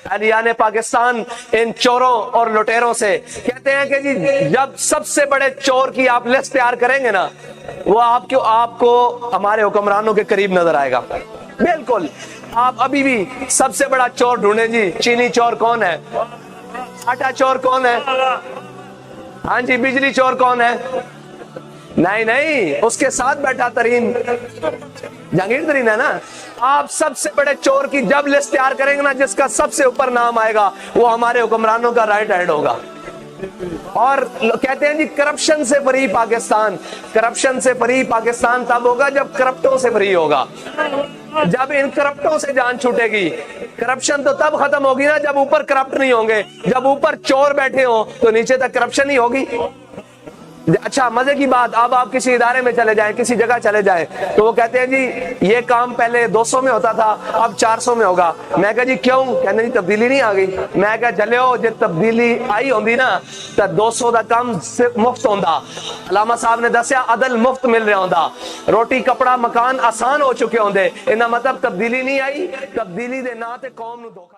اہلیان پاکستان ان چوروں اور لٹیروں سے کہتے ہیں کہ جی جب سب سے بڑے چور کی آپ لسٹ تیار کریں گے نا وہ آپ کو ہمارے حکمرانوں کے قریب نظر آئے گا. بالکل آپ ابھی بھی سب سے بڑا چور ڈھونڈیں جی. چینی چور کون ہے؟ آٹا چور کون ہے؟ ہاں جی بجلی چور کون ہے؟ نہیں اس کے ساتھ بیٹھا ترین جہانگیر ترین ہے نا. آپ سب سے بڑے چور کی جب لسٹ تیار کریں گے نا جس کا سب سے اوپر نام آئے گا وہ ہمارے حکمرانوں کا رائٹ ہینڈ ہوگا. اور کہتے ہیں جی کرپشن سے فری پاکستان. کرپشن سے فری پاکستان تب ہوگا جب کرپٹوں سے فری ہوگا. جب ان کرپٹوں سے جان چھوٹے گی. کرپشن تو تب ختم ہوگی نا جب اوپر کرپٹ نہیں ہوں گے. جب اوپر چور بیٹھے ہوں تو نیچے تک کرپشن ہی ہوگی. اچھا مزے کی بات اب آپ کسی ادارے میں چلے جائیں کسی جگہ چلے جائیں تو وہ کہتے ہیں جی یہ کام پہلے 200 میں ہوتا تھا اب 400 میں ہوگا. میں کہا جی کیوں؟ کہتے ہیں جی تبدیلی نہیں آ گئی. میں کہا جلو جب تبدیلی آئی ہوندی نا تو 200 دا کام مفت ہوندا. علامہ صاحب نے دسیا عدل مفت مل رہا ہوندا. روٹی کپڑا مکان آسان ہو چکے ہوندے. انہاں مطلب تبدیلی نہیں آئی. تبدیلی دے نا تے قوم نو دھوکا